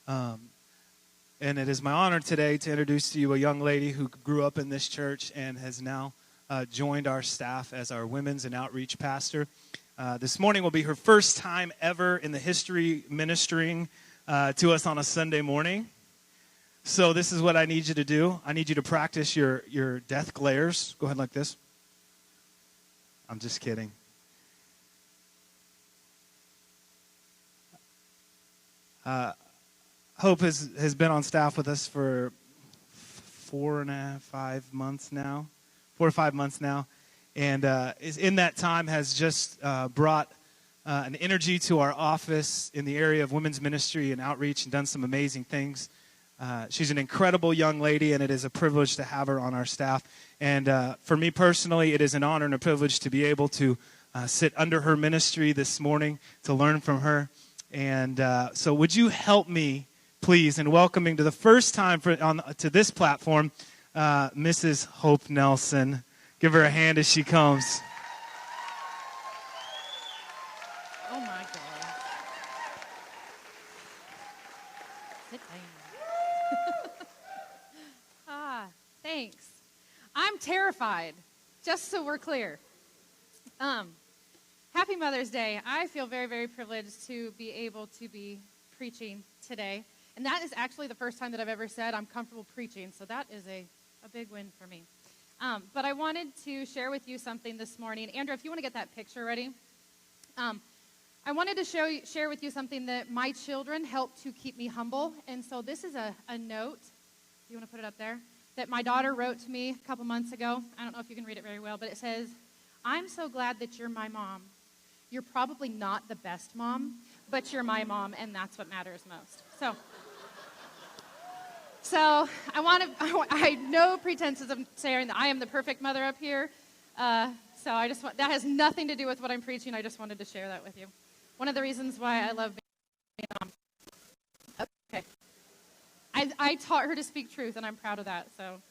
And it is my honor today to introduce to you a young lady who grew up in this church and has now joined our staff as our women's and outreach pastor. This morning will be her first time ever in the history ministering to us on a Sunday morning. So this is what I need you to do. I need you to practice your death glares. Go ahead like this. I'm just kidding. Hope has been on staff with us for 4 or 5 months now, and is in that time has just brought an energy to our office in the area of women's ministry and outreach and done some amazing things. She's an incredible young lady, and it is a privilege to have her on our staff. And for me personally, it is an honor and a privilege to be able to sit under her ministry this morning to learn from her. And so would you help me, please, in welcoming to the first time to this platform, Mrs. Hope Nelsen. Give her a hand as she comes. Oh, my God. Sit down. Thanks. I'm terrified, just so we're clear. Happy Mother's Day. I feel very, very privileged to be able to be preaching today. And that is actually the first time that I've ever said I'm comfortable preaching, so that is a big win for me. But I wanted to share with you something this morning. Andrew, if you want to get that picture ready. I wanted to share with you something that my children helped to keep me humble. And so this is a note, you want to put it up there, that my daughter wrote to me a couple months ago. I don't know if you can read it very well, but it says, "I'm so glad that you're my mom. You're probably not the best mom, but you're my mom, and that's what matters most." So I no pretenses of saying that I am the perfect mother up here. So that has nothing to do with what I'm preaching. I just wanted to share that with you. One of the reasons why I love being a mom. Okay. I taught her to speak truth, and I'm proud of that. So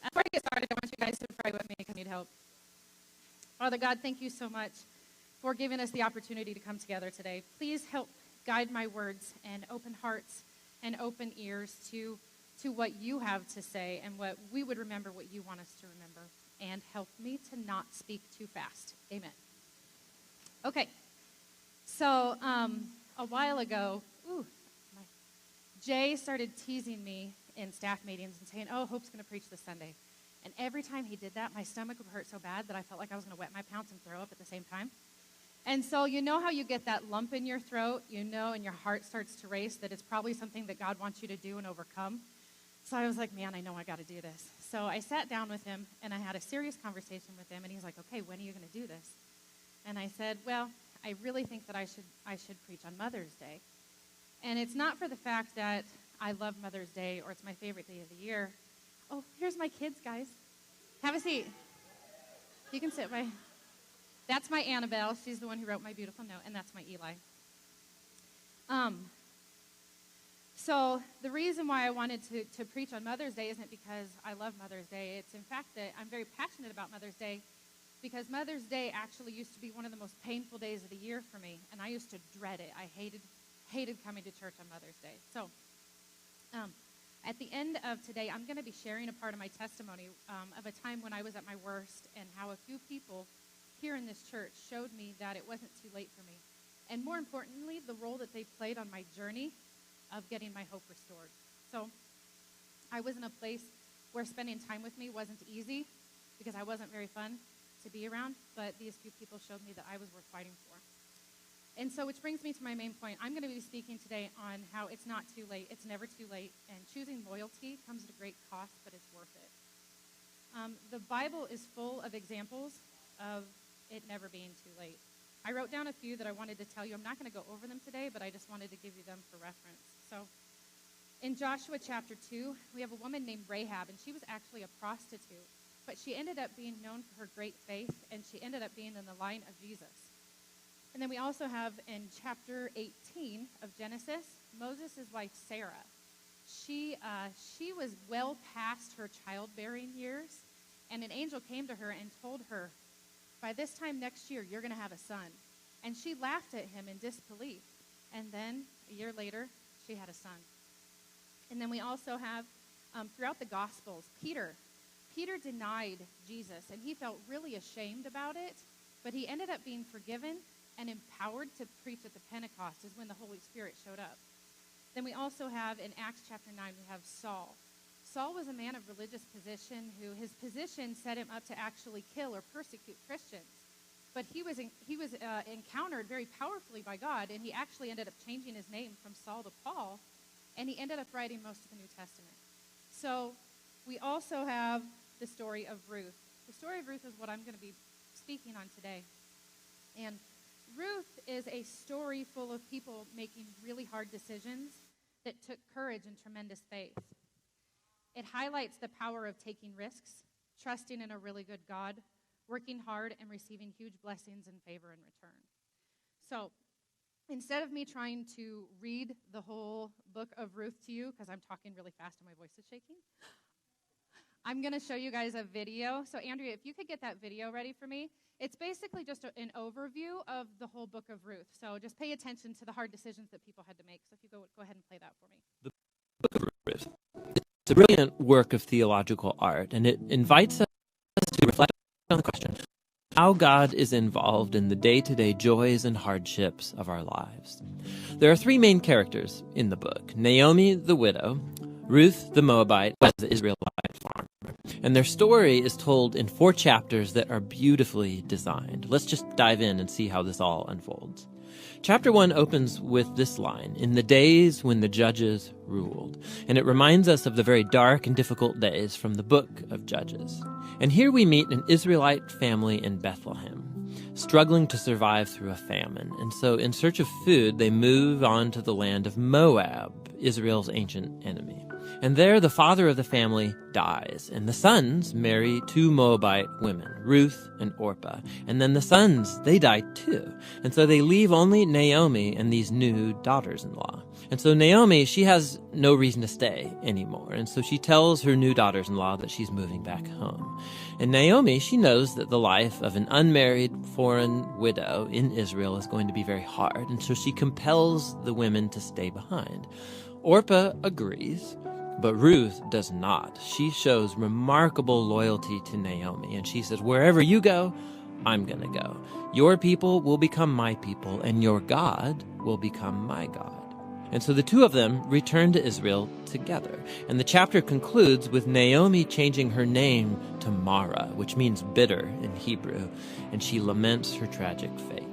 before I get started, I want you guys to pray with me because I need help. Father God, thank you so much for giving us the opportunity to come together today. Please help guide my words and open hearts and open ears to what you have to say and what we would remember what you want us to remember. And help me to not speak too fast. Amen. Okay. So a while ago, Jay started teasing me in staff meetings and saying, "Oh, Hope's going to preach this Sunday." And every time he did that, my stomach would hurt so bad that I felt like I was going to wet my pants and throw up at the same time. And so you know how you get that lump in your throat, and your heart starts to race, that it's probably something that God wants you to do and overcome. So I was like, man, I know I got to do this. So I sat down with him, and I had a serious conversation with him, and he's like, "Okay, when are you going to do this?" And I said, "Well, I really think that I should preach on Mother's Day." And it's not for the fact that I love Mother's Day or it's my favorite day of the year. Oh, here's my kids, guys. Have a seat. You can sit by... That's my Annabelle. She's the one who wrote my beautiful note, and that's my Eli. So the reason why I wanted to preach on Mother's Day isn't because I love Mother's Day. It's in fact that I'm very passionate about Mother's Day because Mother's Day actually used to be one of the most painful days of the year for me, and I used to dread it. I hated coming to church on Mother's Day. So at the end of today, I'm going to be sharing a part of my testimony of a time when I was at my worst and how a few people here in this church showed me that it wasn't too late for me. And more importantly, the role that they played on my journey of getting my hope restored. So I was in a place where spending time with me wasn't easy because I wasn't very fun to be around, but these few people showed me that I was worth fighting for. And so which brings me to my main point. I'm going to be speaking today on how it's not too late. It's never too late. And choosing loyalty comes at a great cost, but it's worth it. The Bible is full of examples of it never being too late. I wrote down a few that I wanted to tell you. I'm not going to go over them today, but I just wanted to give you them for reference. So in Joshua chapter 2, we have a woman named Rahab, and she was actually a prostitute. But she ended up being known for her great faith, and she ended up being in the line of Jesus. And then we also have in chapter 18 of Genesis, Moses' wife Sarah. She was well past her childbearing years, and an angel came to her and told her, "By this time next year, you're going to have a son." And she laughed at him in disbelief. And then, a year later, she had a son. And then we also have, throughout the Gospels, Peter. Peter denied Jesus, and he felt really ashamed about it, but he ended up being forgiven and empowered to preach at the Pentecost is when the Holy Spirit showed up. Then we also have, in Acts chapter 9, we have Saul. Saul was a man of religious position who his position set him up to actually kill or persecute Christians. But he was encountered very powerfully by God, and he actually ended up changing his name from Saul to Paul, and he ended up writing most of the New Testament. So we also have the story of Ruth. The story of Ruth is what I'm going to be speaking on today. And Ruth is a story full of people making really hard decisions that took courage and tremendous faith. It highlights the power of taking risks, trusting in a really good God, working hard, and receiving huge blessings and favor in return. So instead of me trying to read the whole book of Ruth to you, because I'm talking really fast and my voice is shaking, I'm going to show you guys a video. So Andrea, if you could get that video ready for me. It's basically just an overview of the whole book of Ruth. So just pay attention to the hard decisions that people had to make. So if you go ahead and play that for me. The book of Ruth. It's a brilliant work of theological art, and it invites us to reflect on the question, how God is involved in the day-to-day joys and hardships of our lives. There are three main characters in the book: Naomi, the widow; Ruth, the Moabite; the Israelite farmer. And their story is told in 4 chapters that are beautifully designed. Let's just dive in and see how this all unfolds. Chapter 1 opens with this line, "In the days when the judges ruled." And it reminds us of the very dark and difficult days from the book of Judges. And here we meet an Israelite family in Bethlehem, struggling to survive through a famine. And so in search of food, they move on to the land of Moab, Israel's ancient enemy. And there the father of the family dies, and the sons marry 2 Moabite women, Ruth and Orpah. And then the sons, they die too. And so they leave only Naomi and these new daughters-in-law. And so Naomi, she has no reason to stay anymore. And so she tells her new daughters-in-law that she's moving back home. And Naomi, she knows that the life of an unmarried foreign widow in Israel is going to be very hard. And so she compels the women to stay behind. Orpah agrees, but Ruth does not. She shows remarkable loyalty to Naomi, and she says, "Wherever you go, I'm going to go. Your people will become my people, and your God will become my God." And so the two of them return to Israel together. And the chapter concludes with Naomi changing her name to Mara, which means bitter in Hebrew, and she laments her tragic fate.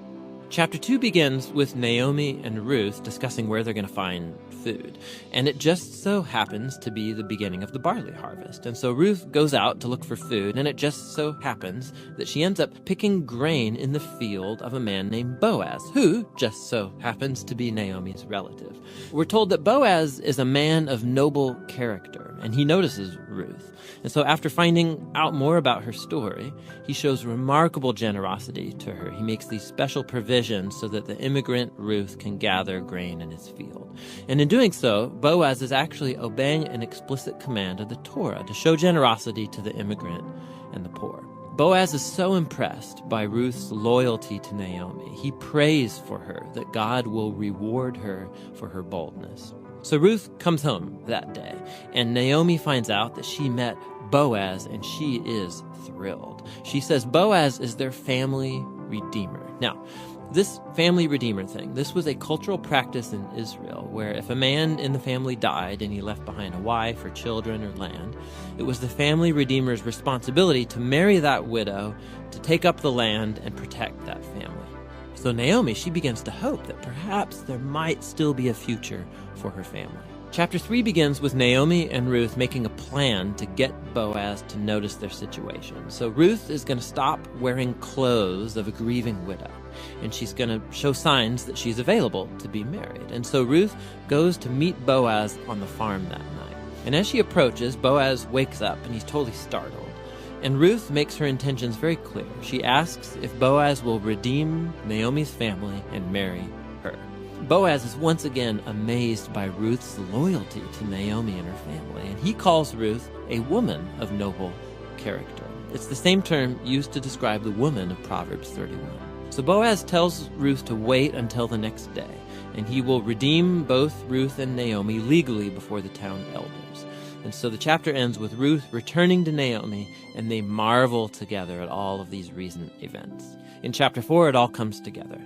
Chapter 2 begins with Naomi and Ruth discussing where they're going to find food. And it just so happens to be the beginning of the barley harvest. And so Ruth goes out to look for food, and it just so happens that she ends up picking grain in the field of a man named Boaz, who just so happens to be Naomi's relative. We're told that Boaz is a man of noble character, and he notices Ruth. And so after finding out more about her story, he shows remarkable generosity to her. He makes these special provisions so that the immigrant Ruth can gather grain in his field. And in doing so, Boaz is actually obeying an explicit command of the Torah to show generosity to the immigrant and the poor. Boaz is so impressed by Ruth's loyalty to Naomi. He prays for her that God will reward her for her boldness. So Ruth comes home that day, and Naomi finds out that she met Boaz, and she is thrilled. She says Boaz is their family redeemer. Now, this family redeemer thing, this was a cultural practice in Israel where if a man in the family died and he left behind a wife or children or land, it was the family redeemer's responsibility to marry that widow, to take up the land and protect that family. So Naomi, she begins to hope that perhaps there might still be a future for her family. Chapter 3 begins with Naomi and Ruth making a plan to get Boaz to notice their situation. So Ruth is going to stop wearing clothes of a grieving widow, and she's going to show signs that she's available to be married. And so Ruth goes to meet Boaz on the farm that night. And as she approaches, Boaz wakes up and he's totally startled. And Ruth makes her intentions very clear. She asks if Boaz will redeem Naomi's family and marry her. Boaz is once again amazed by Ruth's loyalty to Naomi and her family, and he calls Ruth a woman of noble character. It's the same term used to describe the woman of Proverbs 31. So Boaz tells Ruth to wait until the next day, and he will redeem both Ruth and Naomi legally before the town elders. And so the chapter ends with Ruth returning to Naomi, and they marvel together at all of these recent events. In chapter 4, it all comes together.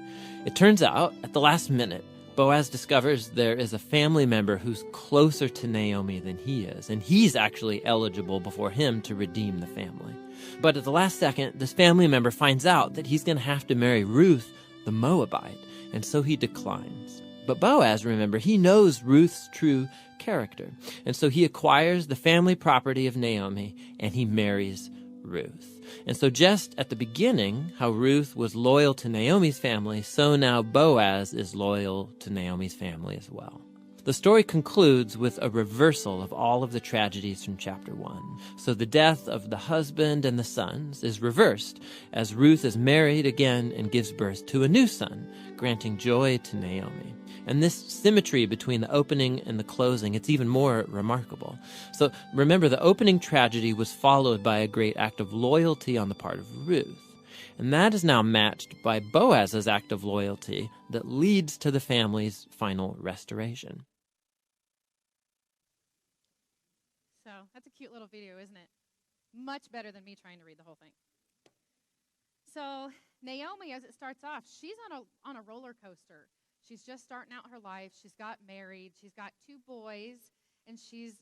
It turns out, at the last minute, Boaz discovers there is a family member who's closer to Naomi than he is, and he's actually eligible before him to redeem the family. But at the last second, this family member finds out that he's going to have to marry Ruth, the Moabite, and so he declines. But Boaz, remember, he knows Ruth's true character, and so he acquires the family property of Naomi, and he marries Ruth. And so just at the beginning, how Ruth was loyal to Naomi's family, so now Boaz is loyal to Naomi's family as well. The story concludes with a reversal of all of the tragedies from chapter 1. So the death of the husband and the sons is reversed as Ruth is married again and gives birth to a new son, granting joy to Naomi. And this symmetry between the opening and the closing, it's even more remarkable. So remember, the opening tragedy was followed by a great act of loyalty on the part of Ruth. And that is now matched by Boaz's act of loyalty that leads to the family's final restoration. So that's a cute little video, isn't it? Much better than me trying to read the whole thing. So Naomi, as it starts off, she's on a roller coaster. She's just starting out her life. She's got married. She's got 2 boys, and she's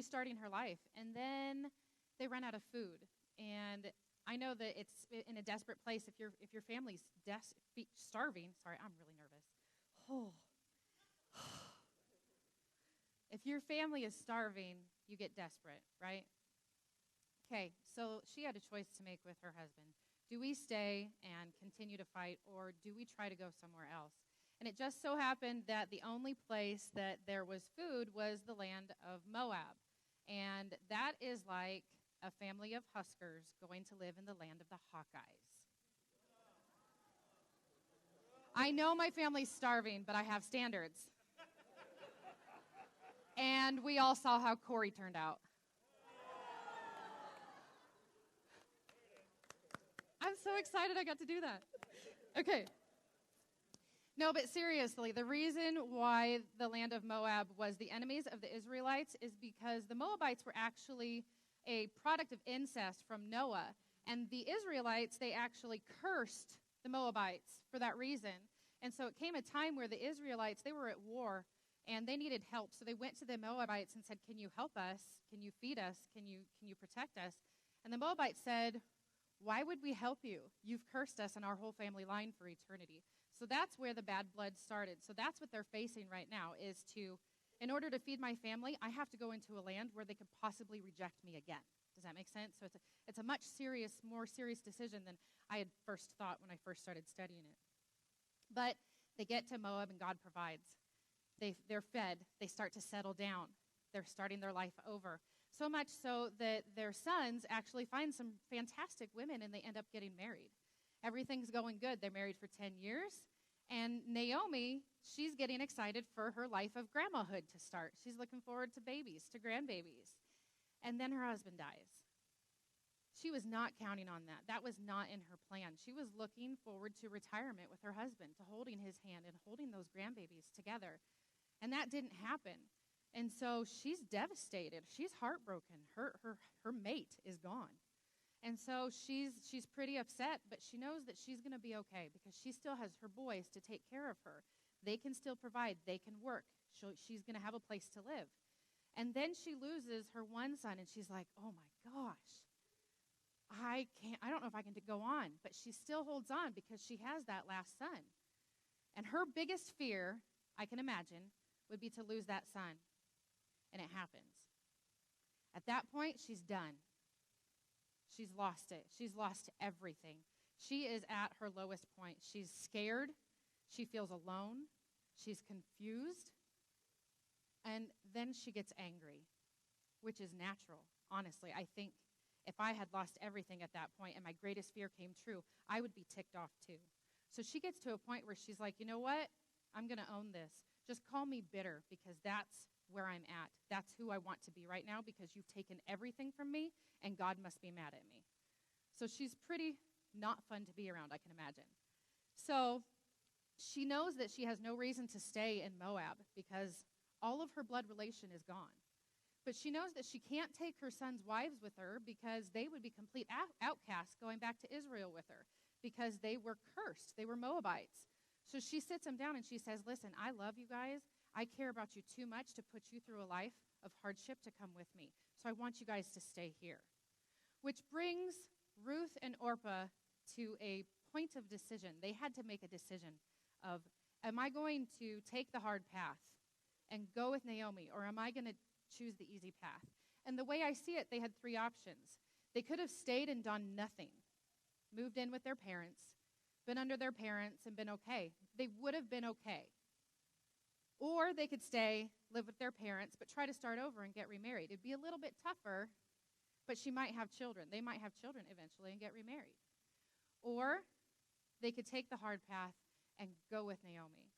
starting her life. And then they run out of food. And I know that it's in a desperate place if your family's starving. Sorry, I'm really nervous. Oh. If your family is starving, you get desperate, right? Okay, so she had a choice to make with her husband. Do we stay and continue to fight, or do we try to go somewhere else? And it just so happened that the only place that there was food was the land of Moab. And that is like a family of Huskers going to live in the land of the Hawkeyes. I know my family's starving, but I have standards. And we all saw how Corey turned out. I'm so excited I got to do that. Okay. No, but seriously, the reason why the land of Moab was the enemies of the Israelites is because the Moabites were actually a product of incest from Noah. And the Israelites, they actually cursed the Moabites for that reason. And so it came a time where the Israelites, they were at war, and they needed help. So they went to the Moabites and said, "Can you help us? Can you feed us? Can you protect us?" And the Moabites said, "Why would we help you? You've cursed us and our whole family line for eternity." So that's where the bad blood started. So that's what they're facing right now is in order to feed my family, I have to go into a land where they could possibly reject me again. Does that make sense? So it's a much more serious decision than I had first thought when I first started studying it. But they get to Moab and God provides. They're fed. They start to settle down. They're starting their life over. So much so that their sons actually find some fantastic women and they end up getting married. Everything's going good. They're married for 10 years. And Naomi, she's getting excited for her life of grandmahood to start. She's looking forward to babies, to grandbabies. And then her husband dies. She was not counting on that. That was not in her plan. She was looking forward to retirement with her husband, to holding his hand and holding those grandbabies together. And that didn't happen. And so she's devastated. She's heartbroken. Her mate is gone. And so she's pretty upset, but she knows that she's going to be okay because she still has her boys to take care of her. They can still provide. They can work. She's going to have a place to live. And then she loses her one son, and she's like, "Oh my gosh, I don't know if I can go on." But she still holds on because she has that last son. And her biggest fear, I can imagine, would be to lose that son. And it happens. At that point, she's done. She's lost it. She's lost everything. She is at her lowest point. She's scared. She feels alone. She's confused. And then she gets angry, which is natural, honestly. I think if I had lost everything at that point and my greatest fear came true, I would be ticked off too. So she gets to a point where she's like, "You know what? I'm going to own this. Just call me bitter because that's where I'm at. That's who I want to be right now because you've taken everything from me and God must be mad at me." So she's pretty not fun to be around, I can imagine. So she knows that she has no reason to stay in Moab because all of her blood relation is gone. But she knows that she can't take her son's wives with her because they would be complete outcasts going back to Israel with her because they were cursed. They were Moabites. So she sits them down and she says, listen, I love you guys. I care about you too much to put you through a life of hardship to come with me. So I want you guys to stay here. Which brings Ruth and Orpah to a point of decision. They had to make a decision of, am I going to take the hard path and go with Naomi, or am I going to choose the easy path? And the way I see it, they had three options. They could have stayed and done nothing, moved in with their parents, been under their parents, and been okay. They would have been okay. Or they could stay, live with their parents, but try to start over and get remarried. It'd be a little bit tougher, but she might have children. They might have children eventually and get remarried. Or they could take the hard path and go with Naomi.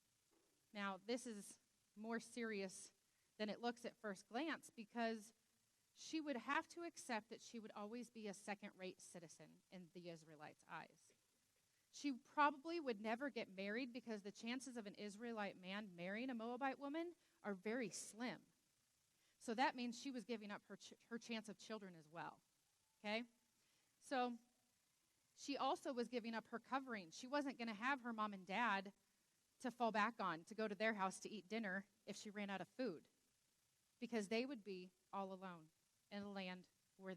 Now, this is more serious than it looks at first glance because she would have to accept that she would always be a second-rate citizen in the Israelites' eyes. She probably would never get married because the chances of an Israelite man marrying a Moabite woman are very slim. So that means she was giving up her chance of children as well. Okay? So she also was giving up her covering. She wasn't going to have her mom and dad to fall back on, to go to their house to eat dinner if she ran out of food, because they would be all alone in a land where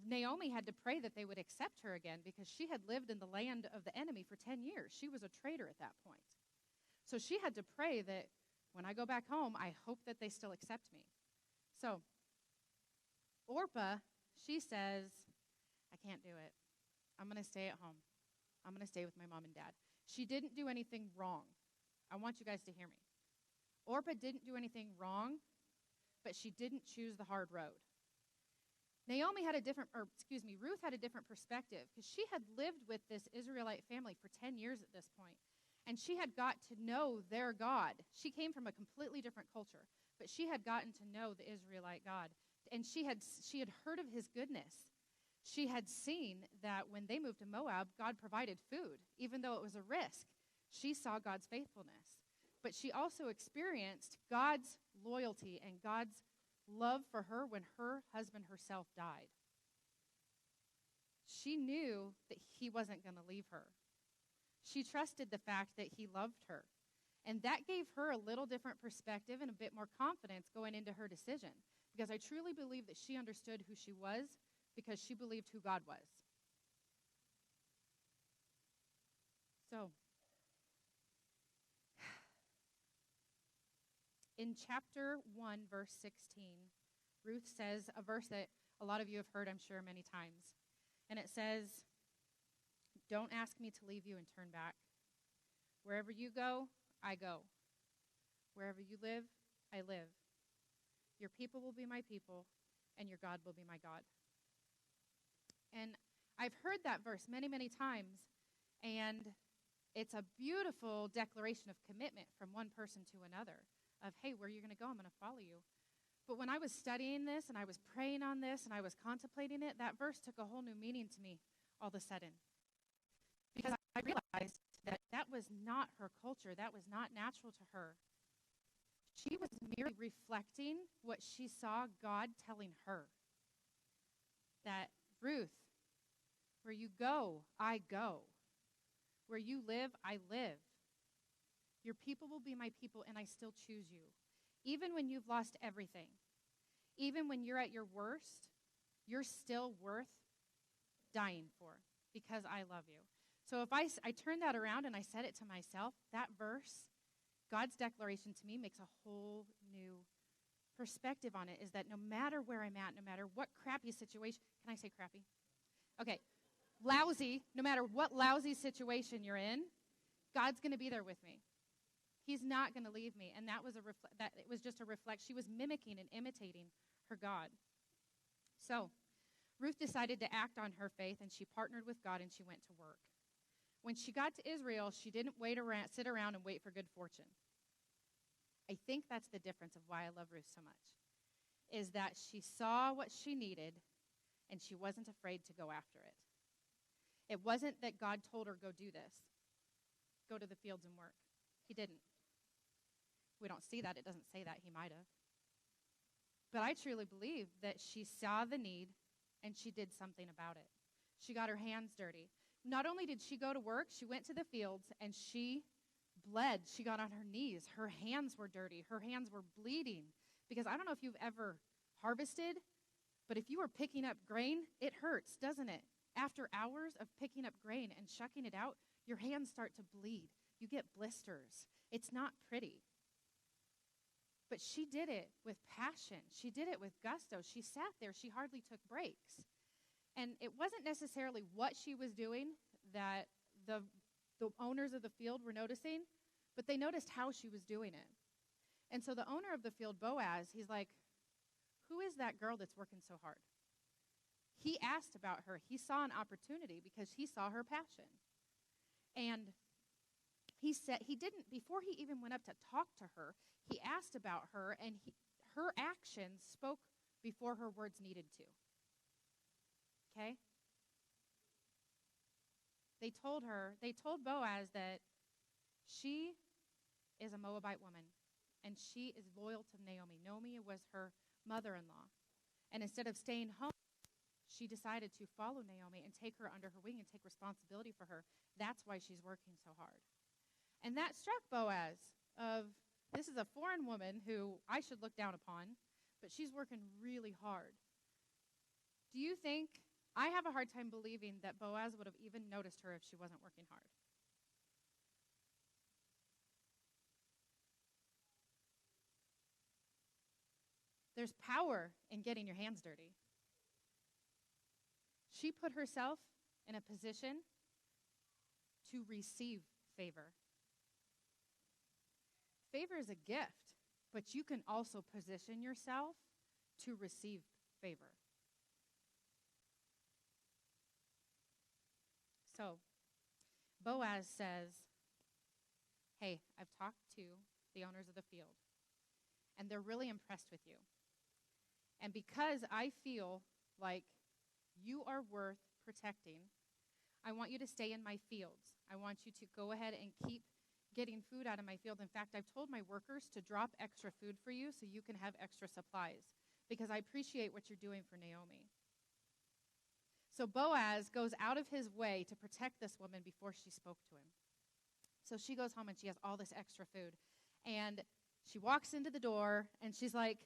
Naomi had to pray that they would accept her again because she had lived in the land of the enemy for 10 years. She was a traitor at that point. So she had to pray that when I go back home, I hope that they still accept me. So Orpah, she says, I can't do it. I'm going to stay at home. I'm going to stay with my mom and dad. She didn't do anything wrong. I want you guys to hear me. Orpah didn't do anything wrong, but she didn't choose the hard road. Ruth had a different perspective because she had lived with this Israelite family for 10 years at this point, and she had got to know their God. She came from a completely different culture, but she had gotten to know the Israelite God, and she had heard of his goodness. She had seen that when they moved to Moab, God provided food, even though it was a risk. She saw God's faithfulness, but she also experienced God's loyalty and God's love for her when her husband herself died. She knew that he wasn't going to leave her. She trusted the fact that he loved her. And that gave her a little different perspective and a bit more confidence going into her decision. Because I truly believe that she understood who she was because she believed who God was. So, in chapter 1, verse 16, Ruth says a verse that a lot of you have heard, I'm sure, many times. And it says, don't ask me to leave you and turn back. Wherever you go, I go. Wherever you live, I live. Your people will be my people, and your God will be my God. And I've heard that verse many, many times, and it's a beautiful declaration of commitment from one person to another of, hey, where are you going to go? I'm going to follow you. But when I was studying this and I was praying on this and I was contemplating it, that verse took a whole new meaning to me all of a sudden. Because I realized that that was not her culture. That was not natural to her. She was merely reflecting what she saw God telling her. That, Ruth, where you go, I go. Where you live, I live. Your people will be my people, and I still choose you. Even when you've lost everything, even when you're at your worst, you're still worth dying for because I love you. So if I turn that around and I said it to myself, that verse, God's declaration to me makes a whole new perspective on it, is that no matter where I'm at, no matter what crappy situation, can I say crappy? Okay, lousy, no matter what lousy situation you're in, God's going to be there with me. He's not going to leave me. And that was it was just a reflection. She was mimicking and imitating her God. So Ruth decided to act on her faith, and she partnered with God, and she went to work. When she got to Israel, she didn't sit around and wait for good fortune. I think that's the difference of why I love Ruth so much, is that she saw what she needed, and she wasn't afraid to go after it. It wasn't that God told her, go do this. go to the fields and work. He didn't. We don't see that. It doesn't say that. He might have. But I truly believe that she saw the need and she did something about it. She got her hands dirty. Not only did she go to work, she went to the fields and she bled. She got on her knees. Her hands were dirty. Her hands were bleeding. Because I don't know if you've ever harvested, but if you are picking up grain, it hurts, doesn't it? After hours of picking up grain and shucking it out, your hands start to bleed. You get blisters. It's not pretty. But she did it with passion. She did it with gusto. She sat there. She hardly took breaks. And it wasn't necessarily what she was doing that the owners of the field were noticing, but they noticed how she was doing it. And so the owner of the field, Boaz, he's like, who is that girl that's working so hard? He asked about her. He saw an opportunity because he saw her passion. And he said, he didn't, before he even went up to talk to her, he asked about her, and her actions spoke before her words needed to. Okay? They told Boaz that she is a Moabite woman, and she is loyal to Naomi. Naomi was her mother-in-law. And instead of staying home, she decided to follow Naomi and take her under her wing and take responsibility for her. That's why she's working so hard. And that struck Boaz of, this is a foreign woman who I should look down upon, but she's working really hard. Do you think, I have a hard time believing that Boaz would have even noticed her if she wasn't working hard. There's power in getting your hands dirty. She put herself in a position to receive favor. Favor is a gift, but you can also position yourself to receive favor. So, Boaz says, hey, I've talked to the owners of the field, and they're really impressed with you. And because I feel like you are worth protecting, I want you to stay in my fields. I want you to go ahead and keep getting food out of my field. In fact, I've told my workers to drop extra food for you so you can have extra supplies, because I appreciate what you're doing for Naomi. So Boaz goes out of his way to protect this woman before she spoke to him. So she goes home and she has all this extra food. And she walks into the door and she's like,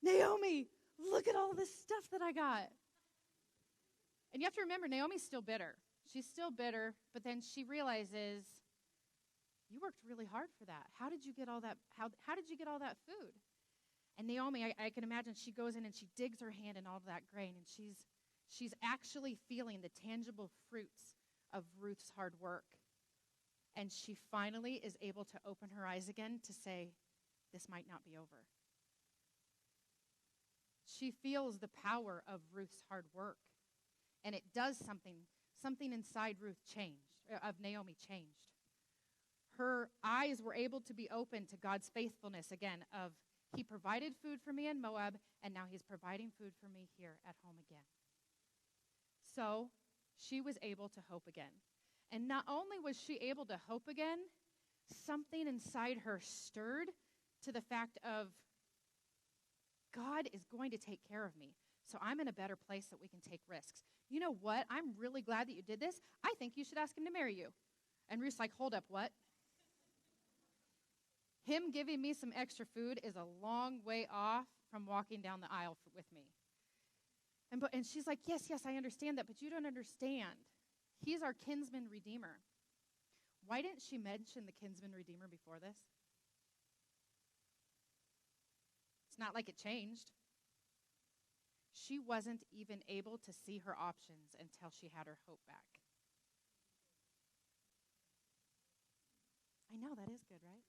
Naomi, look at all this stuff that I got. And you have to remember, Naomi's still bitter. She's still bitter, but then she realizes, you worked really hard for that. How did you get all that? How did you get all that food? And Naomi, I can imagine, she goes in and she digs her hand in all of that grain, and she's actually feeling the tangible fruits of Ruth's hard work. And she finally is able to open her eyes again to say, this might not be over. She feels the power of Ruth's hard work. And it does something inside of Naomi changed. Her eyes were able to be opened to God's faithfulness again of, he provided food for me in Moab, and now he's providing food for me here at home again. So she was able to hope again. And not only was she able to hope again, something inside her stirred to the fact of, God is going to take care of me. So I'm in a better place that we can take risks. You know what? I'm really glad that you did this. I think you should ask him to marry you. And Ruth's like, hold up, what? Him giving me some extra food is a long way off from walking down the aisle with me. And she's like, yes, I understand that, but you don't understand. He's our kinsman redeemer. Why didn't she mention the kinsman redeemer before this? It's not like it changed. She wasn't even able to see her options until she had her hope back. I know, that is good, right?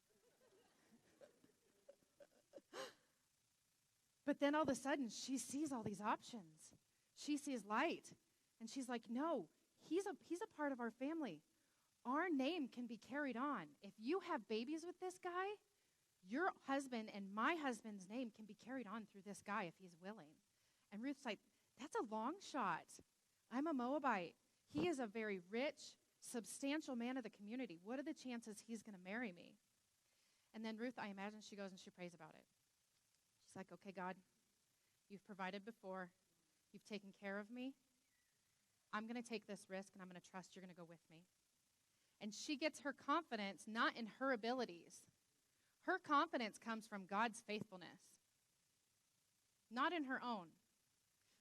But then all of a sudden, she sees all these options. She sees light. And she's like, no, he's a part of our family. Our name can be carried on. If you have babies with this guy, your husband and my husband's name can be carried on through this guy if he's willing. And Ruth's like, that's a long shot. I'm a Moabite. He is a very rich, substantial man of the community. What are the chances he's going to marry me? And then Ruth, I imagine she goes and she prays about it. She's like, okay, God, you've provided before. You've taken care of me. I'm going to take this risk, and I'm going to trust you're going to go with me. And she gets her confidence not in her abilities. Her confidence comes from God's faithfulness, not in her own.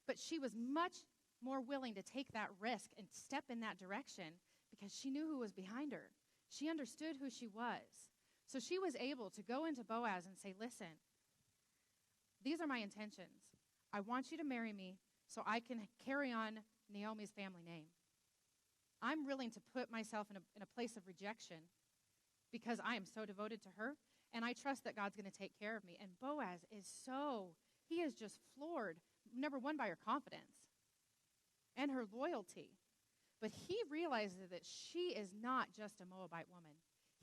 But she was much more willing to take that risk and step in that direction because she knew who was behind her. She understood who she was. So she was able to go into Boaz and say, listen, these are my intentions. I want you to marry me so I can carry on Naomi's family name. I'm willing to put myself in a place of rejection because I am so devoted to her, and I trust that God's going to take care of me. And Boaz he is just floored, number one, by her confidence and her loyalty. But he realizes that she is not just a Moabite woman.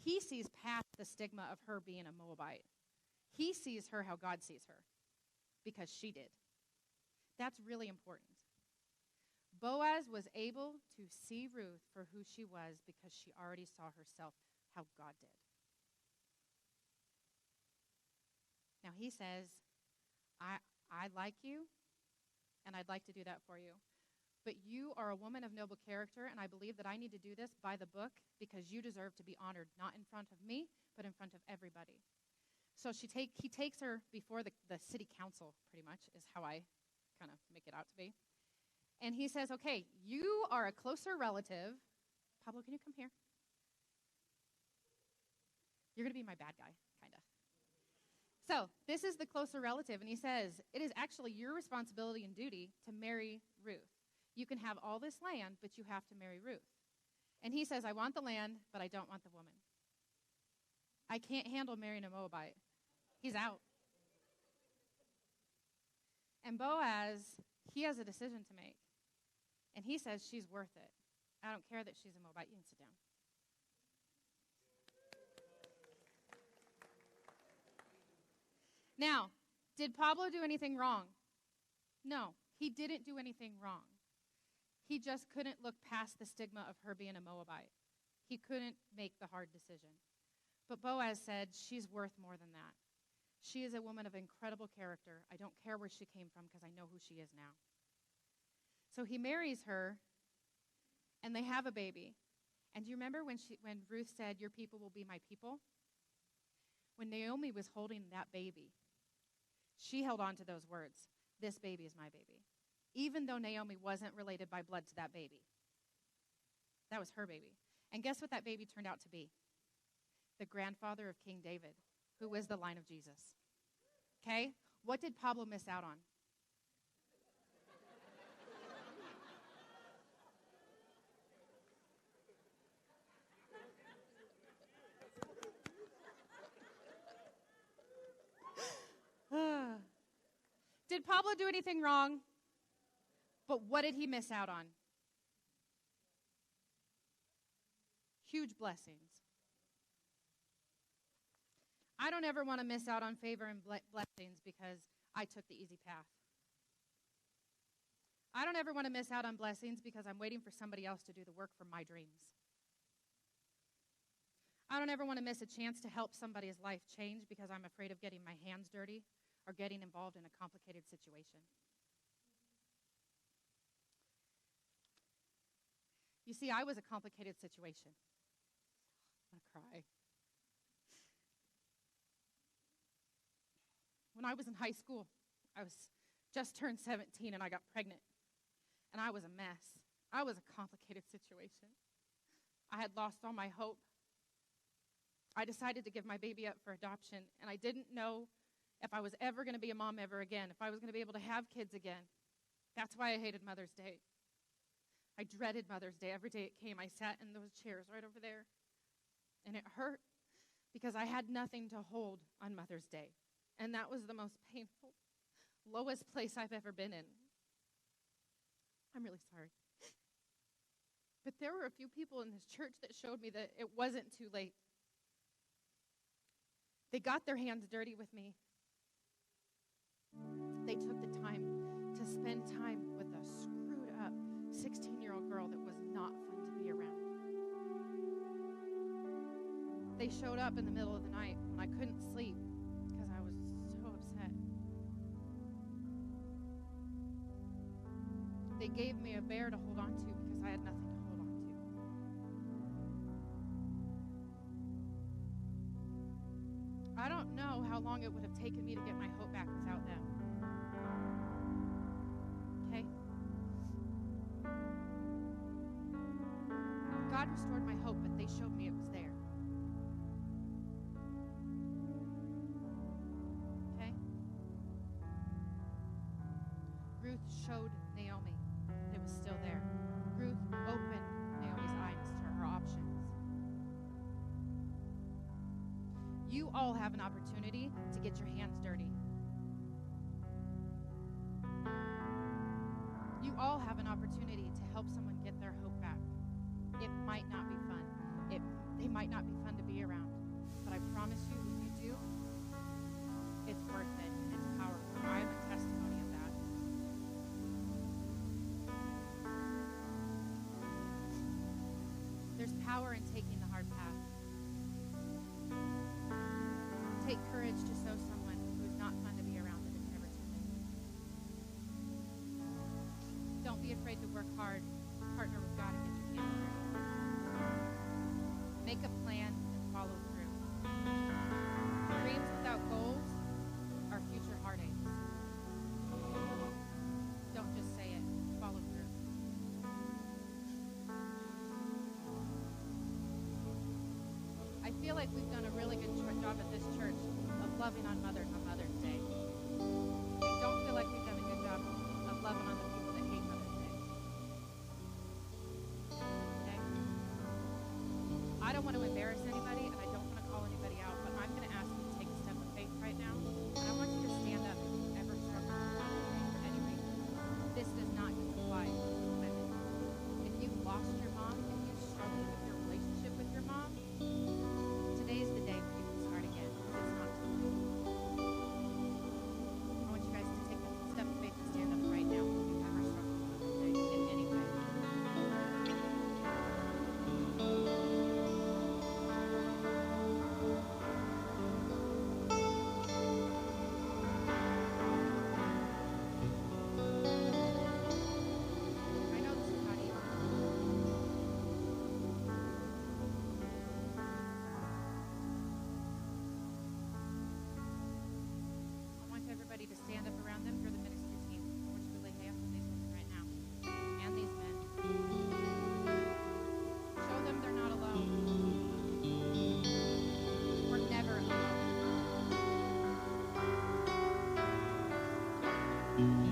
He sees past the stigma of her being a Moabite. He sees her how God sees her because she did. That's really important. Boaz was able to see Ruth for who she was because she already saw herself how God did. Now he says, I like you, and I'd like to do that for you. But you are a woman of noble character, and I believe that I need to do this by the book because you deserve to be honored, not in front of me, but in front of everybody. So he takes her before the city council, pretty much, is how I kind of make it out to be. And he says, okay, you are a closer relative. Pablo, can you come here? You're going to be my bad guy, kind of. So this is the closer relative, and he says, it is actually your responsibility and duty to marry Ruth. You can have all this land, but you have to marry Ruth. And he says, I want the land, but I don't want the woman. I can't handle marrying a Moabite. He's out. And Boaz, he has a decision to make. And he says, she's worth it. I don't care that she's a Moabite. You can sit down. Now, did Pablo do anything wrong? No, he didn't do anything wrong. He just couldn't look past the stigma of her being a Moabite. He couldn't make the hard decision. But Boaz said, she's worth more than that. She is a woman of incredible character. I don't care where she came from because I know who she is now. So he marries her, and they have a baby. And do you remember when Ruth said, your people will be my people? When Naomi was holding that baby, she held on to those words. This baby is my baby. Even though Naomi wasn't related by blood to that baby. That was her baby. And guess what that baby turned out to be? The grandfather of King David, who was the line of Jesus. Okay? What did Pablo miss out on? Did Pablo do anything wrong? But what did he miss out on? Huge blessings. I don't ever want to miss out on favor and blessings because I took the easy path. I don't ever want to miss out on blessings because I'm waiting for somebody else to do the work for my dreams. I don't ever want to miss a chance to help somebody's life change because I'm afraid of getting my hands dirty or getting involved in a complicated situation. You see, I was a complicated situation. I'm going to cry. When I was in high school, I was just turned 17 and I got pregnant. And I was a mess. I was a complicated situation. I had lost all my hope. I decided to give my baby up for adoption, and I didn't know if I was ever going to be a mom ever again, if I was going to be able to have kids again. That's why I hated Mother's Day. I dreaded Mother's Day. Every day it came, I sat in those chairs right over there, and it hurt because I had nothing to hold on Mother's Day, and that was the most painful, lowest place I've ever been in. I'm really sorry. But there were a few people in this church that showed me that it wasn't too late. They got their hands dirty with me. They took the time to spend time with a screwed up 16-year-old girl that was not fun to be around. showed up in the middle of the night when I couldn't sleep because I was so upset. They gave me a bear to hold on to because I had nothing to hold on to. I don't know how long it would have taken me to get my hope back without them. Okay? God restored my hope, but they showed me it was there. Okay? Ruth showed Naomi that it was still there. Ruth opened Naomi's eyes to her options. You all have an opportunity to get your hands dirty. You all have an opportunity to help someone get their hope back. It might not be fun. They might not be fun to be around. But I promise you, if you do, it's worth it. It's powerful. I'm a testimony of that. There's power in taking the hard path. Take courage to show someone who is not fun to be around that it's never too late. Don't be afraid to work hard. Partner with God and get your hands dirty. Make a plan and follow through. Dreams without goals are future heartaches. Don't just say it. Follow through. I feel like we've done a really good job at this church of loving on mothers on Mother's Day. I don't feel like we've done a good job of loving on the people that hate Mother's Day. Okay? I don't want to embarrass anybody, and I don't want to call anybody out, but I'm going to ask you to take a step of faith right now, and I want you to stand up if you've ever struggled with Mother's Day for any reason. This does not just apply to women. If you've lost your mom, if you've struggled with your relationship with your mom, today's the day for you to start again, because it's not too late. I want you guys to take a step of faith and stand up right now if you've ever struggled with Mother's Day in any way. I know this is not easy. I want everybody to stand up around them. You're the ministry team. I want you to lay hands on these women right now and these men. Show them they're not alone. We're never alone.